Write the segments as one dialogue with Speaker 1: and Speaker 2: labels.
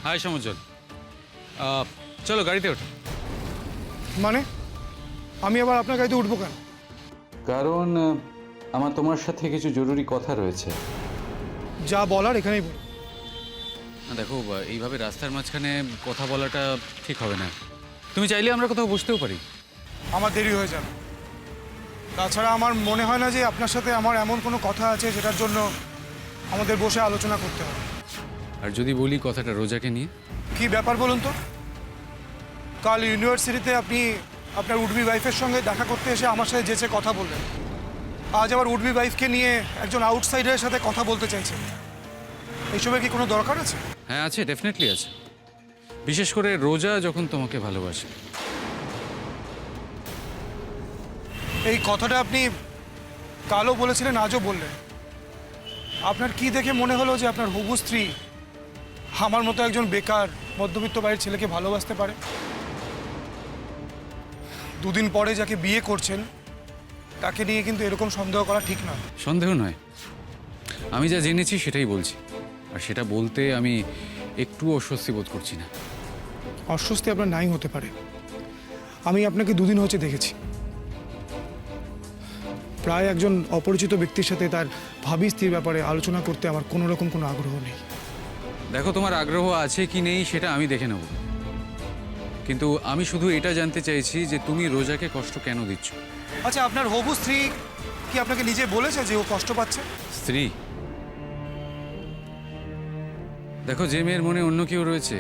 Speaker 1: High সমুজ্জ্বল, চলো গাড়িতে ওঠো।
Speaker 2: মানে আমি আবার আপনার গাড়িতে উঠবো কেন?
Speaker 3: কারণ আমার তোমার সাথে কিছু জরুরি কথা রয়েছে।
Speaker 2: যা বলার এখানেই বলুন।
Speaker 1: দেখো, এইভাবে রাস্তার মাঝখানে কথা বলাটা ঠিক হবে না। তুমি চাইলে আমরা কোথাও বসতেও পারি।
Speaker 2: আমার দেরি হয়ে যাবে। তাছাড়া আমার মনে হয় না যে আপনার সাথে আমার এমন কোনো কথা আছে যেটার জন্য আমাদের বসে আলোচনা করতে হবে।
Speaker 1: আর যদি বলি কথাটা রোজাকে নিয়ে?
Speaker 2: কি ব্যাপার বলুন তো? কাল ইউনিভার্সিটিতে আপনি আপনার উডবি ওয়াইফের সঙ্গে দেখা করতে এসে আমার সাথে যেচে কথা বললেন। আজ আবার উডবি ওয়াইফকে নিয়ে একজন আউটসাইডারের সাথে কথা বলতে চাইছেন। এইসবের কি কোনো দরকার আছে?
Speaker 1: হ্যাঁ আছে, ডেফিনেটলি আছে। বিশেষ করে রোজা যখন তোমাকে ভালোবাসে।
Speaker 2: এই কথাটা আপনি কালও বলেছিলেন, আজও বললেন। আপনার কি দেখে মনে হলো যে আপনার হবু স্ত্রী আমার মতো একজন বেকার মধ্যবিত্ত বাড়ির ছেলেকে ভালোবাসতে পারে? দুদিন পরে যাকে বিয়ে করছেন তাকে নিয়ে কিন্তু এরকম সন্দেহ করা ঠিক নয়।
Speaker 1: সন্দেহ নয়, আমি যা জেনেছি সেটাই বলছি। আর সেটা বলতে আমি একটু অস্বস্তি বোধ করছি না।
Speaker 2: অস্বস্তি আপনার নাই হতে পারে। আমি আপনাকে দুদিন হচ্ছে দেখেছি। প্রায় একজন অপরিচিত ব্যক্তির সাথে তার ভাবি স্ত্রীর ব্যাপারে আলোচনা করতে আমার কোনো রকম কোনো আগ্রহ নেই।
Speaker 1: দেখো, তোমার আগ্রহ আছে কি নেই সেটা আমি দেখে নেব, কিন্তু আমি শুধু এটা জানতে চাইছি যে তুমি রোজাকে কষ্ট কেন দিচ্ছ।
Speaker 2: আচ্ছা, আপনার হবু স্ত্রী কি আপনাকে নিজে বলেছে যে ও কষ্ট পাচ্ছে?
Speaker 1: স্ত্রী? দেখো, যে মেয়ের মনে অন্য কেউ রয়েছে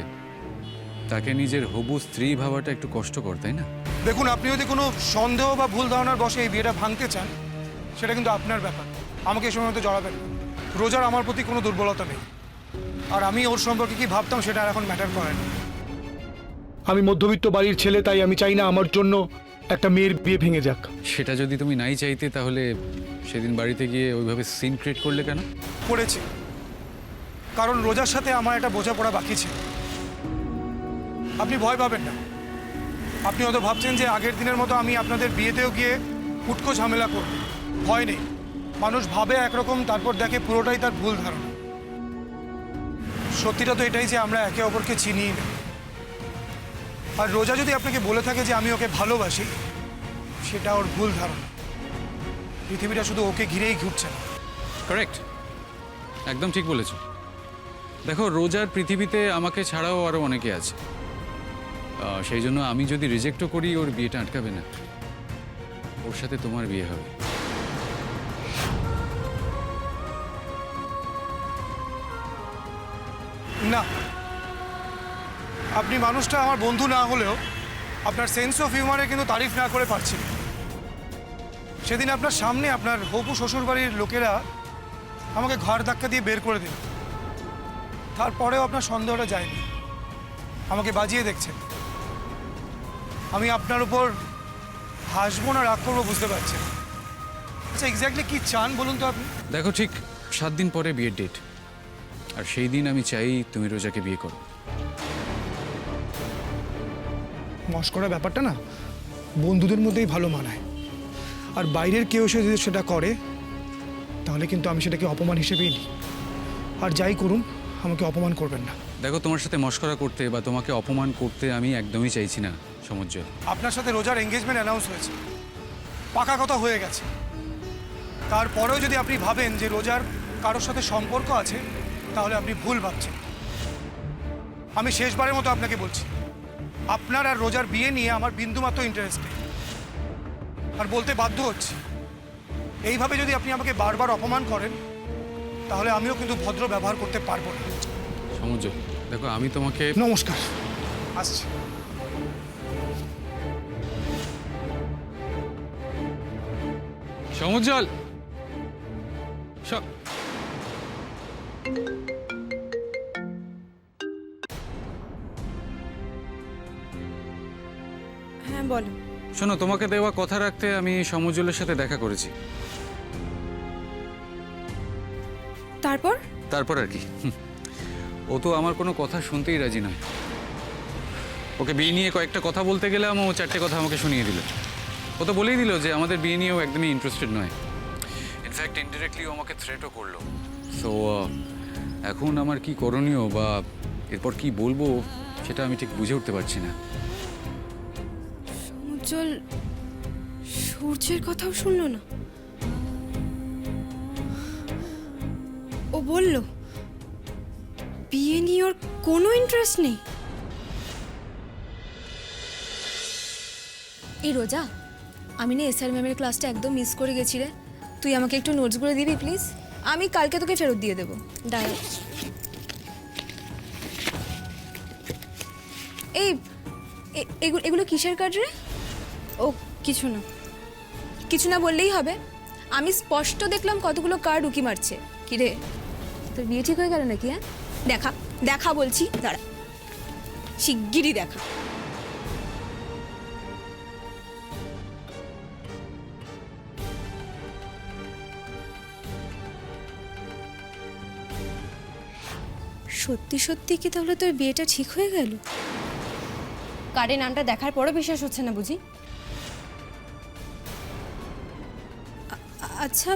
Speaker 1: তাকে নিজের হবু স্ত্রী ভাবাটা একটু কষ্টকর, তাই না?
Speaker 2: দেখুন, আপনি যদি কোনো সন্দেহ বা ভুল ধারণার বশে এই বিয়েটা ভাঙতে চান সেটা কিন্তু আপনার ব্যাপার। আমাকে এই সময় জড়াবেন না। রোজার আমার প্রতি কোনো দুর্বলতা নেই, আর আমি ওর সম্পর্কে কি ভাবতাম সেটা আর এখন ম্যাটার করে না। আমি মধ্যবিত্ত বাড়ির ছেলে, তাই আমি চাই না আমার জন্য একটা মেয়ের বিয়ে ভেঙে যাক।
Speaker 1: সেটা যদি তুমি নাই চাইতে তাহলে সেদিন বাড়িতে গিয়ে ওইভাবে সিন ক্রিয়েট করলে কেন?
Speaker 2: করেছি কারণ রোজার সাথে আমার একটা বোঝাপড়া বাকি ছিল। আপনি ভয় পাবেন না। আপনি হয়তো ভাবছেন যে আগের দিনের মতো আমি আপনাদের বিয়েতেও গিয়ে উটকো ঝামেলা করব। ভয় নেই। মানুষ ভাবে একরকম, তারপর দেখে পুরোটাই তার ভুল ধারণা। সত্যিটা তো এটাই যে আমরা একে অপরকে চিনিই না। আর রোজা যদি আপনাকে বলে থাকে যে আমি ওকে ভালোবাসি, সেটা ওর ভুল ধারণা। পৃথিবীটা শুধু ওকে ঘিরেই ঘুরছে না।
Speaker 1: কারেক্ট, একদম ঠিক বলেছো। দেখো, রোজার পৃথিবীতে আমাকে ছাড়াও আরও অনেকে আছে। সেই জন্য আমি যদি রিজেক্টও করি, ওর বিয়েটা আটকাবে না। ওর সাথে তোমার বিয়ে হবে।
Speaker 2: না, আপনি মানুষটা আমার বন্ধু না হলেও আপনার সেন্স অফ হিউমারে কিন্তু তারিফ না করে পারছি না। সেদিন আপনার সামনে আপনার হবু শ্বশুরবাড়ির লোকেরা আমাকে ঘর ধাক্কা দিয়ে বের করে দিল। তারপরেও আপনার সন্দেহটা যায়নি, আমাকে বাজিয়ে দেখছেন। আমি আপনার উপর হাসবো না রাগ করবো বুঝতে পারছেন। আচ্ছা, এক্স্যাক্টলি কি চান বলুন তো আপনি?
Speaker 1: দেখো, ঠিক 7 দিন পরে বিয়ের ডেট, আর সেই দিন আমি চাই তুমি রোজাকে বিয়ে করো।
Speaker 2: মস্করা ব্যাপারটা না বন্ধুদের মধ্যেই ভালো মানায়। আর বাইরের কেউ এসে যদি সেটা করে তাহলে কিন্তু আমি সেটাকে অপমান হিসেবেই নিই। আর যাই করুন, আমাকে অপমান করবেন না।
Speaker 1: দেখো, তোমার সাথে মস্করা করতে বা তোমাকে অপমান করতে আমি একদমই চাইছি না সমুজ্জ্বল।
Speaker 2: আপনার সাথে রোজার এঙ্গেজমেন্ট অ্যানাউন্স হয়েছে, পাকা কথা হয়ে গেছে। তারপরেও যদি আপনি ভাবেন যে রোজার কারোর সাথে সম্পর্ক আছে, তাহলে আপনি ভুল ভাবছেন। আমি শেষবারের মতো আপনাকে বলছি, আপনার আর রোজার বিয়ে নিয়ে আমার বিন্দুমাত্র ইন্টারেস্ট নেই। আর বলতে বাধ্য হচ্ছি, এইভাবে যদি আপনি আমাকে বারবার অপমান করেন তাহলে আমিও কিন্তু ভদ্র ব্যবহার করতে পারবো না।
Speaker 1: সমুজ্জ্বল, দেখো, আমি তোমাকে...
Speaker 2: নমস্কার, আসছি।
Speaker 1: সমুজ্জ্বল,
Speaker 4: হ্যাঁ বলো।
Speaker 1: শোনো, তোমাকে দেওয়া কথা রাখতে আমি সমুজ্জ্বলের সাথে দেখা করেছি।
Speaker 4: তারপর?
Speaker 1: তারপর আর কি, ও তো আমার কোনো কথা শুনতেই রাজি নয়। ওকে বিয়ে নিয়ে কয়েকটা কথা বলতে গেলাম, ও 4টে কথা আমাকে শুনিয়ে দিল। ও তো বলেই দিল যে আমাদের বিয়ে নিয়েও একদমই ইন্টারেস্টেড নয়। ইনফ্যাক্ট ইনডিরেক্টলি ও আমাকে থ্রেটও করলো। সো এখন আমার কি করণীয় বা এরপর কি বলবো সেটা আমি ঠিক বুঝে উঠতে পারছি না।
Speaker 4: উজ্জ্বল সূর্যের কথাও শুনলো না। ও বলল বিয়ে নিয়ে ওর কোনো ইন্টারেস্ট নেই।
Speaker 5: এই রোজা, আমি না এসআর ম্যামের ক্লাসটা একদম মিস করে গেছি রে। তুই আমাকে একটু নোটসগুলো দিবি প্লিজ? আমি কালকে তোকে ফেরত দিয়ে দেবো। দাঁড়া। এই এগুলো কিসের কার্ড রে?
Speaker 4: ও কিছু না।
Speaker 5: কিছু না বললেই হবে? আমি স্পষ্ট দেখলাম কতগুলো কার্ড উকি মারছে। কি রে, তোর বিয়ে ঠিক হয়ে গেল নাকি? হ্যাঁ, দেখা দেখা বলছি, দাঁড়া, শিগগিরই দেখা।
Speaker 4: সত্যি সত্যি কি তাহলে তোর বিয়েটা ঠিক হয়ে গেল? কার্ডের নামটা দেখার পরও বিশ্বাস হচ্ছে না বুঝি? আচ্ছা,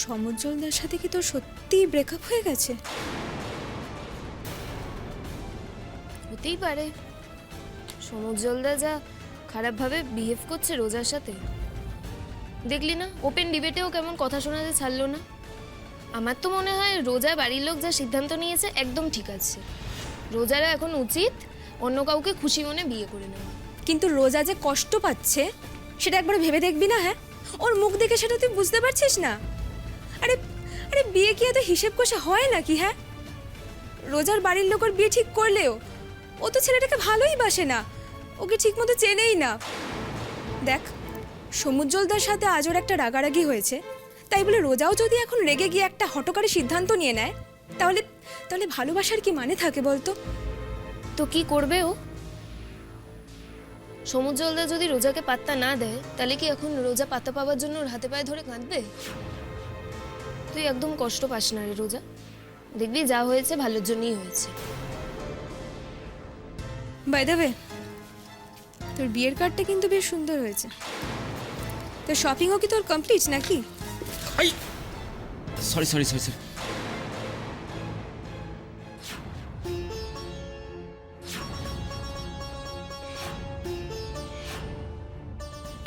Speaker 4: সমুজ্জ্বলদার সাথে কি তোর সত্যিই ব্রেকআপ হয়ে গেছে?
Speaker 6: হতেই পারে। সমুজ্জ্বলদা যা খারাপভাবে বিহেভ করছে রোজার সাথে, দেখলি না? ওপেন ডিবেটেও কেমন কথা শোনাতে ছাড়লো না। আমার তো মনে হয় রোজা বাড়ির লোক যা সিদ্ধান্ত নিয়েছে একদম ঠিক আছে। রোজারা এখন উচিত অন্য কাউকে খুশি মনে বিয়ে করে নেওয়া।
Speaker 4: কিন্তু রোজা যে কষ্ট পাচ্ছে সেটা একবার ভেবে দেখবি না? হ্যাঁ, ওর মুখ দেখে সেটা তুই বুঝতে পারছিস না? আরে আরে বিয়ে কি এত হিসেব কষে হয় নাকি? হ্যাঁ, রোজার বাড়ির লোক ওর বিয়ে ঠিক করলেও ও তো ছেলেটাকে ভালোই বাসে না, ওকে ঠিক মতো চেনেই না। দেখ, সমুজ্জ্বলদার সাথে আজ ওর একটা রাগারাগি হয়েছে, তাই বলে রোজাও যদি এখন রেগে গিয়ে একটা হঠকারী সিদ্ধান্ত নিয়ে নেয়, তাহলে তাহলে ভালোবাসার কি মানে থাকে বলতো?
Speaker 6: তো কি করবে ও? সমুজ্জ্বলদা যদি রোজাকে পাত্তা না দেয়, তাহলে কি এখন রোজা পাত্তা পাওয়ার জন্য ওর হাতে পায়ে ধরে কাঁদবে? তুই একদম কষ্ট পাস না রে রোজা, দেখবি যা হয়েছে ভালোর জন্যই হয়েছে।
Speaker 4: বাই দ্য ওয়ে, তোর বিয়ের কার্ডটা কিন্তু বেশ সুন্দর হয়েছে। তোর শপিংও কি তোর কমপ্লিট নাকি?
Speaker 7: সরি সরি সরি সরি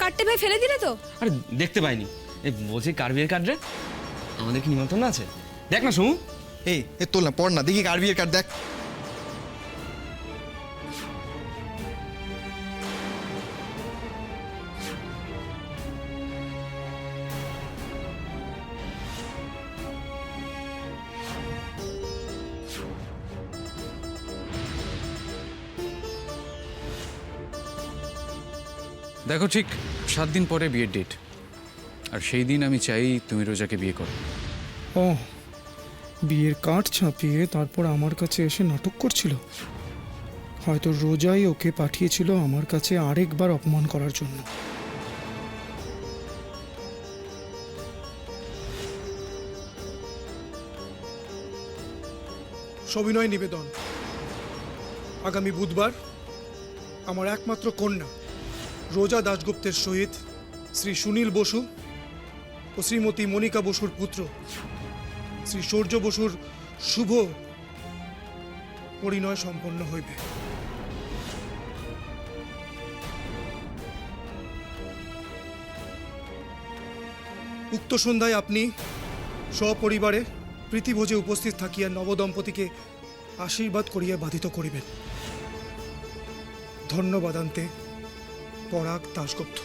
Speaker 4: কার্ডটা ভাই ফেলে দিলে তো?
Speaker 7: আরে দেখতে পাইনি। এই বলছি কার বিয়ের কার্ড রে? আমাদের কি নিমন্ত্রণ আছে? দেখ না সমু।
Speaker 8: এই তোল না, পড় না, দেখি কার বিয়ের কার্ড দেখ।
Speaker 1: দেখো, ঠিক 7 দিন পরে বিয়ের ডেট, আর সেই দিন আমি চাই তুমি রোজাকে বিয়ে করো।
Speaker 2: ও, বিয়ের কার্ড ছাপিয়ে তারপর আমার কাছে এসে নাটক করছিল। হয়তো রোজাই ওকে পাঠিয়েছিল আমার কাছে আরেকবার অপমান করার জন্য। সবিনয় নিবেদন, আগামী বুধবার আমার একমাত্র কন্যা রোজা দাশগুপ্তের সহিত শ্রী সুনীল বসু ও শ্রীমতী মনিকা বসুর পুত্র শ্রী সূর্য বসুর শুভ পরিণয় সম্পন্ন হইবে। উক্ত সন্ধ্যায় আপনি সপরিবারে প্রীতিভোজে উপস্থিত থাকিয়া নবদম্পতিকে আশীর্বাদ করিয়া বাধিত করিবেন। ধন্যবাদান্তে পরাগ দাশগুপ্ত।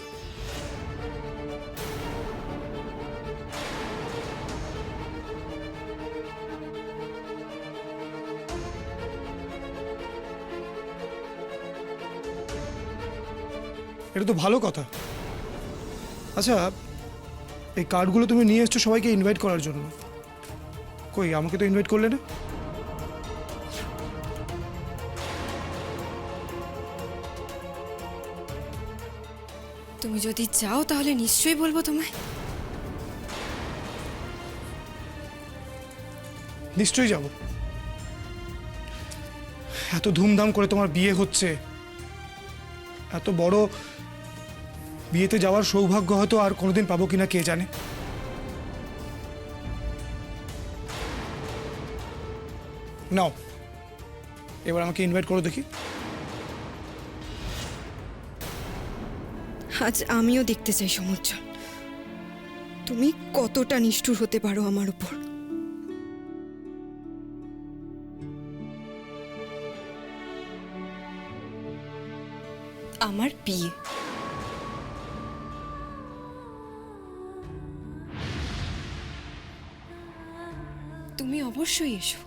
Speaker 2: এটা তো ভালো কথা। আচ্ছা, এই কার্ডগুলো তুমি নিয়ে এসছো সবাইকে ইনভাইট করার জন্য, কই আমাকে তো ইনভাইট করলে না?
Speaker 4: তুমি যদি চাও তাহলে নিশ্চয়ই বলবো তোমায়।
Speaker 2: নিশ্চয়ই যাব। এত ধুমধাম করে তোমার বিয়ে হচ্ছে, এত বড় বিয়েতে যাওয়ার সৌভাগ্য হয়তো আর কোনোদিন পাবো কিনা কে জানে। নাও, এবার আমাকে ইনভাইট করো দেখি।
Speaker 9: আজ আমিও দেখতে চাই সমুজ্জ্বল, তুমি কতটা নিষ্ঠুর হতে পারো আমার উপর। আমার বিয়ে, তুমি অবশ্যই এসো।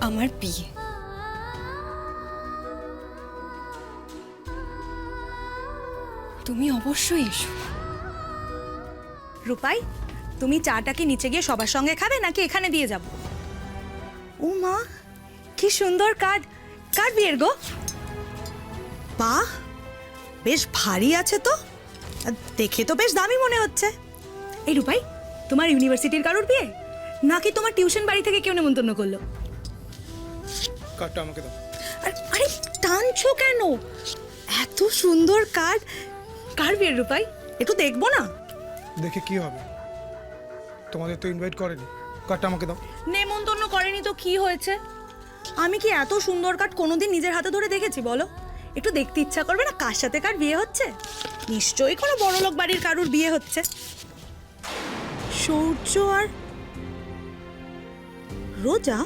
Speaker 9: আমার বিয়ে, তুমি অবশ্যই এসো।
Speaker 5: রূপাই, তুমি চাটা কি নিচে গিয়ে সবার সঙ্গে খাবে নাকি এখানে দিয়ে যাব? ও মা, কি সুন্দর কার্ড! কার বিয়ের গো? বাহ, বেশ ভারী আছে তো, দেখে তো বেশ দামি মনে হচ্ছে। এই রূপাই, তোমার ইউনিভার্সিটির কারোর বিয়ে নাকি তোমার টিউশন বাড়ি থেকে কেউ নেমন্তন্ন করলো?
Speaker 2: কার্ডটা আমাকে দাও।
Speaker 5: আরে টানছো কেন? এত সুন্দর কার্ড, কার বিয়ের রূপাই? একটু দেখবো না?
Speaker 2: দেখে কি হবে, তোমাদের তো ইনভাইট করেনি। কার্ডটা আমাকে দাও।
Speaker 5: নেমন্তন্ন করেনি তো কি হয়েছে? আমি কি এত সুন্দর কার্ড কোনোদিন নিজের হাতে ধরে দেখেছি বলো? একটু দেখতে ইচ্ছা করবে না কার সাথে কার বিয়ে হচ্ছে? নিশ্চয়ই কোনো বড়লোক বাড়ির কারুর বিয়ে হচ্ছে। সূর্য আর রোজা,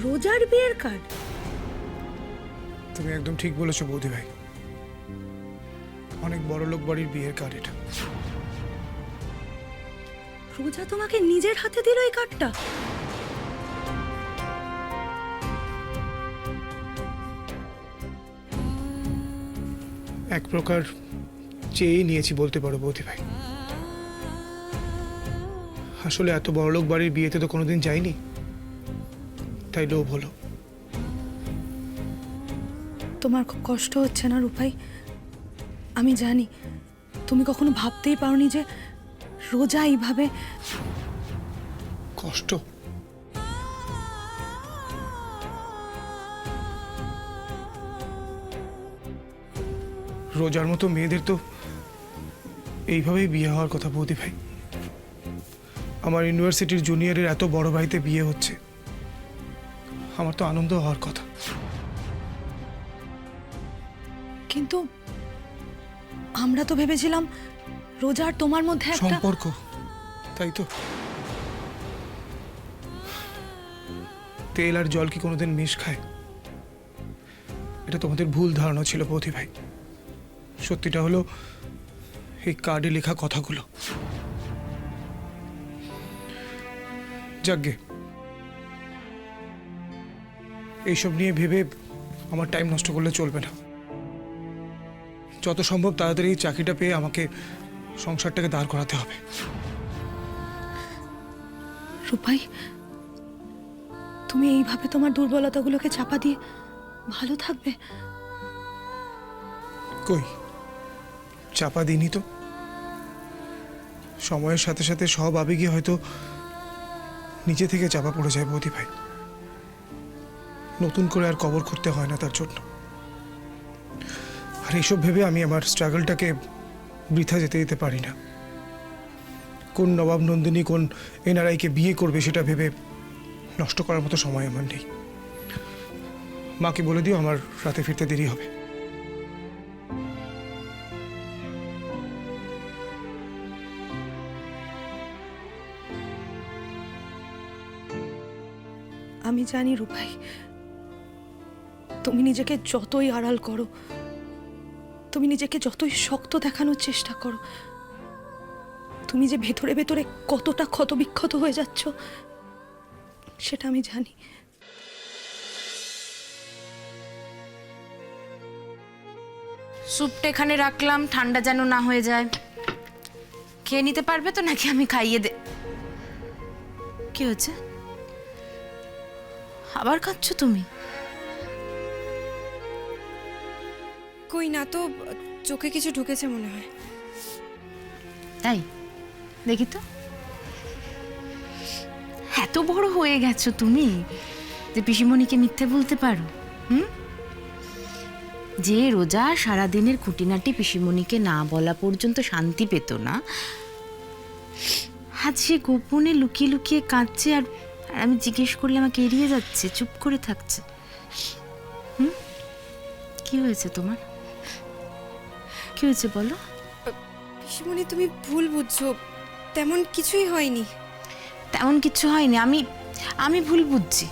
Speaker 5: রোজার বিয়ের কার্ড।
Speaker 2: তুমি একদম ঠিক বলেছো বৌদি ভাই, অনেক বড় লোক বাড়ির বিয়ের কার্ড এটা।
Speaker 5: রোজা তোমাকে নিজের হাতে দিল এই কার্ডটা?
Speaker 2: এক প্রকার চেয়েই নিয়েছি বলতে পারো বৌদি ভাই। আসলে এত বড় লোক বাড়ির বিয়েতে তো কোনোদিন যাইনি, তাই লোভ হলো।
Speaker 5: তোমার খুব কষ্ট হচ্ছে না রূপাই? আমি জানি তুমি কখনো ভাবতেই পারোনি যে রোজা এইভাবে।
Speaker 2: কষ্ট? রোজার মতো মেয়েদের তো এইভাবেই বিয়ে হওয়ার কথা বৌদি ভাই। আমার ইউনিভার্সিটির জুনিয়রের এত বড় ভাইতে বিয়ে হচ্ছে, আমার তো আনন্দ হওয়ার কথা।
Speaker 5: কিন্তু আমরা তো ভেবেছিলাম রোজার তোমার মধ্যে একটা
Speaker 2: সম্পর্ক, তাই তো? তেল আর জল কি কোনোদিন মিশ খায়? এটা তোমাদের ভুল ধারণা ছিল বৌদি ভাই। সত্যিটা হলো এই কার্ডে লেখা কথাগুলো। যাকগে, এইসব নিয়ে ভেবে আমার টাইম নষ্ট করলে চলবে না। যত সম্ভব তাড়াতাড়ি এই চাকরিটা পেয়ে আমাকে সংসারটাকে দাঁড় করাতে হবে।
Speaker 5: রূপাই, তুমি এইভাবে তোমার দুর্বলতাগুলোকে চাপা দিয়ে ভালো থাকবে?
Speaker 2: কই, চাপা দিইনি তো। সময়ের সাথে সাথে সব আবেগই হয়তো নিজে থেকে চাপা পড়ে যায় বৌদি ভাই। নতুন করে আর কবর করতে হয় না তার জন্য। আর এইসব ভেবে আমি আমার স্ট্রাগলটাকে বৃথা যেতে দিতে পারি না। কোন নবাব নন্দিনী কোন এনআরআইকে বিয়ে করবে সেটা ভেবে নষ্ট করার মতো সময় আমার নেই। মাকে বলে দিও আমার রাতে ফিরতে দেরি হবে।
Speaker 5: আমি জানি রূপাই, তুমি নিজেকে যতই আড়াল করো, তুমি নিজেকে যতই শক্ত দেখানোর চেষ্টা করো, তুমি যে ভেতরে ভেতরে কতটা ক্ষতবিক্ষত হয়ে যাচ্ছ সেটা আমি জানি।
Speaker 10: স্যুপটা এখানে রাখলাম, ঠান্ডা যেন না হয়ে যায়। খেয়ে নিতে পারবে তো নাকি আমি খাইয়ে দে? কি হয়েছে? আবার খাচ্ছ তুমি?
Speaker 9: কই না তো, চোখে কিছু ঢুকেছে মনে হয়।
Speaker 10: তাই দেখি তো। এত বড় হয়ে গেছো তুমি যে পিসিমণিকে মিথ্যে বলতে পারো? যে রোজা সারাদিনের খুঁটিনাটি পিসিমণিকে না বলা পর্যন্ত শান্তি পেত না, আজ সে গোপনে লুকিয়ে লুকিয়ে কাঁদছে, আর আমি জিজ্ঞেস করলে আমাকে এড়িয়ে যাচ্ছে, চুপ করে থাকছে। কি হয়েছে তোমার? কি হয়েছে বলো?
Speaker 9: পিসিমণি তুমি ভুল বুঝছো, তেমন কিছুই হয়নি।
Speaker 10: তেমন কিছু হয়নি, আমি ভুল বুঝছি।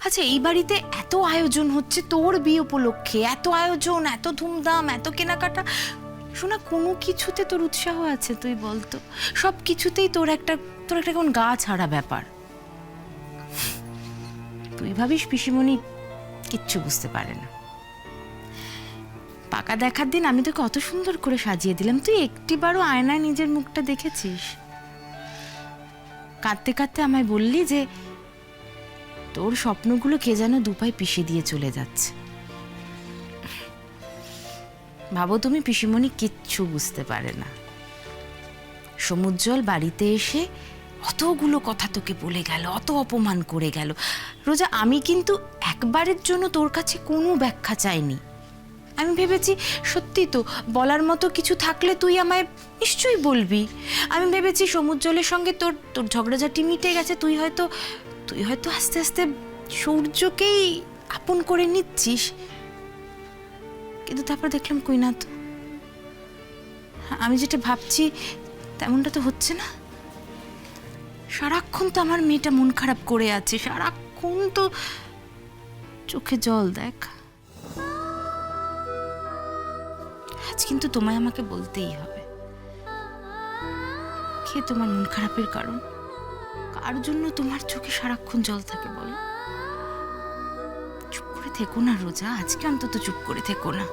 Speaker 10: আচ্ছা, এই বাড়িতে এত আয়োজন হচ্ছে তোর বিয়ে উপলক্ষে, এত আয়োজন, এত ধুমধাম, এত কেনাকাটা, শোনা কোনো কিছুতে তোর উৎসাহ আছে? তুই বলতো, সব কিছুতেই তোর একটা কেমন গা ছাড়া ব্যাপার। তুই ভাবিস পিসিমণি কিচ্ছু বুঝতে পারে না। পাকা দেখার দিন আমি তোকে অত সুন্দর করে সাজিয়ে দিলাম, তুই একটিবারও আয়নায় নিজের মুখটা দেখেছিস? কাঁদতে কাঁদতে আমায় বললি যে তোর স্বপ্নগুলো কে যেন দুপায় পিষে দিয়ে চলে যাচ্ছে। ভাবো তুমি, পিসিমণি কিচ্ছু বুঝতে পারে না। সমুজ্জ্বল বাড়িতে এসে অতগুলো কথা তোকে বলে গেল, অত অপমান করে গেল। রোজা, আমি কিন্তু একবারের জন্য তোর কাছে কোনো ব্যাখ্যা চাইনি। আমি ভেবেছি সত্যি তো বলার মতো কিছু থাকলে তুই আমায় নিশ্চয়ই বলবি। আমি ভেবেছি সমুজ্জ্বলের সঙ্গে তোর ঝগড়াঝাটি মিটে গেছে, তুই হয়তো আস্তে আস্তে সূর্যকেই আপন করে নিচ্ছিস। কিন্তু তারপর দেখলাম কই না তো, আমি যেটা ভাবছি তেমনটা তো হচ্ছে না। সারাক্ষণ তো আমার মেয়েটা মন খারাপ করে আছে, সারাক্ষণ তো চোখে জল। দেখ, আজ কিন্তু তোমায় আমাকে বলতেই হবে, কে তোমার মন খারাপের কারণ? কার জন্য তোমার চোখে সারাক্ষণ জল থাকে বলো? চুপ করে থেকো না রোজা, আজকে অন্তত চুপ করে থেকো না।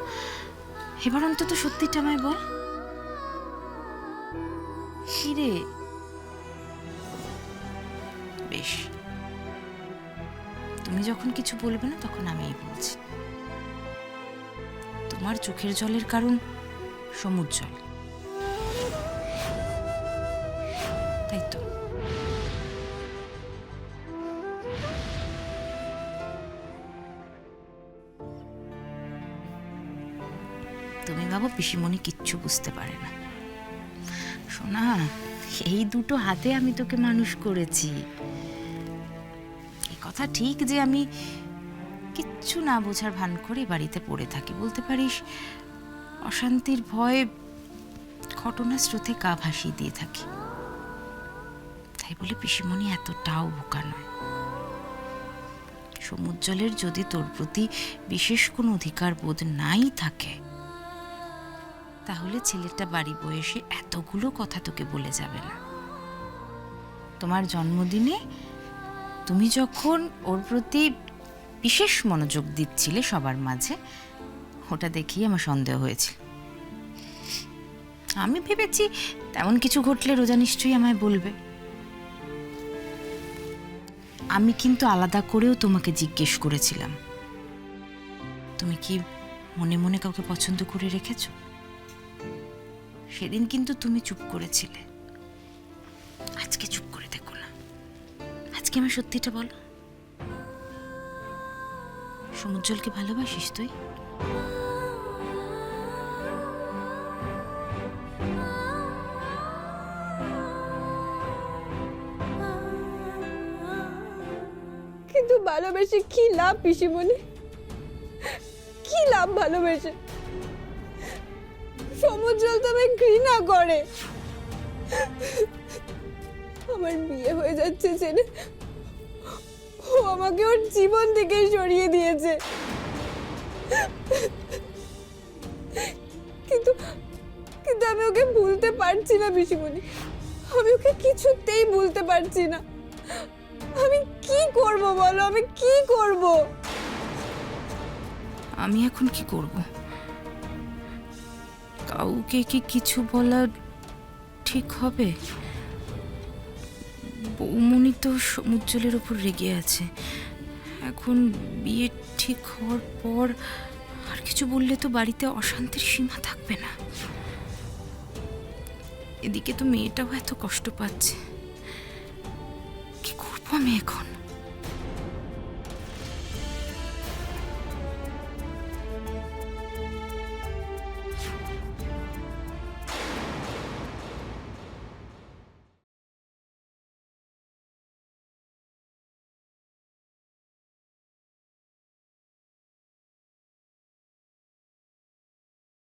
Speaker 10: এবার অন্তত সত্যিটা আমায় বল। কি রে? বেশ, তুমি যখন কিছু বলবে না তখন আমিই বলছি। তোমার চোখের জলের কারণ সমুজ্জ্বল, তাই তো? তুমি ভাবো পিসিমণি কিচ্ছু বুঝতে পারে না। শোনা, এই দুটো হাতে আমি তোকে মানুষ করেছি। এই কথা ঠিক যে আমি কিচ্ছু না বোঝার ভান করে বাড়িতে পড়ে থাকি, বলতে পারিস অশান্তির ভয়ে ঘটনার স্রোতে গা ভাসিয়ে দিয়ে থাকি। তাই বলে পিসিমণি এতটাও বোকা নয়। সমুজ্জ্বলের যদি তোর প্রতি বিশেষ কোনো অধিকার বোধ নাই থাকে, তাহলে ছেলেটা বাড়ি বয়সে এতগুলো কথা তোকে বলে যাবে না। তোমার জন্মদিনে তুমি যখন ওর প্রতি বিশেষ মনোযোগ দিচ্ছিলে সবার মাঝে, ওটা দেখেই আমার সন্দেহ হয়েছিল। আমি ভেবেছি তেমন কিছু ঘটলে রোজা নিশ্চয়ই আমায় বলবে। আমি কিন্তু আলাদা করেও তোমাকে জিজ্ঞেস করেছিলাম, তুমি কি মনে মনে কাউকে পছন্দ করে রেখেছো? সেদিন কিন্তু তুমি চুপ করেছিলে। আজকে চুপ করে দেখো না, আজকে আমার সত্যিটা বলো। সমুজ্জ্বলকে ভালোবাসিস তুই?
Speaker 5: কিন্তু ভালোবেসে কি লাভ পিসিমণি? কি লাভ ভালোবেসে? সমুজ্জ্বল তো আমায় ঘৃণা করে। আমার বিয়ে হয়ে যাচ্ছে জেনে ও আমাকে ওর জীবন থেকে সরিয়ে দিয়েছে। কিন্তু কিন্তু আমি ওকে ভুলতে পারছি না পিসিমণি, আমি ওকে কিছুতেই ভুলতে পারছি না। আমি কি করব বলো, আমি কি করব?
Speaker 10: আমি এখন কি করব? কাউকে কি কিছু বলা ঠিক হবে? বৌমনি তো সমুজ্জ্বলের ওপর রেগে আছে। এখন বিয়ে ঠিক হওয়ার পর আর কিছু বললে তো বাড়িতে অশান্তির সীমা থাকবে না। এদিকে তো মেয়েটাও এত কষ্ট পাচ্ছে, কি করবো আমি এখন?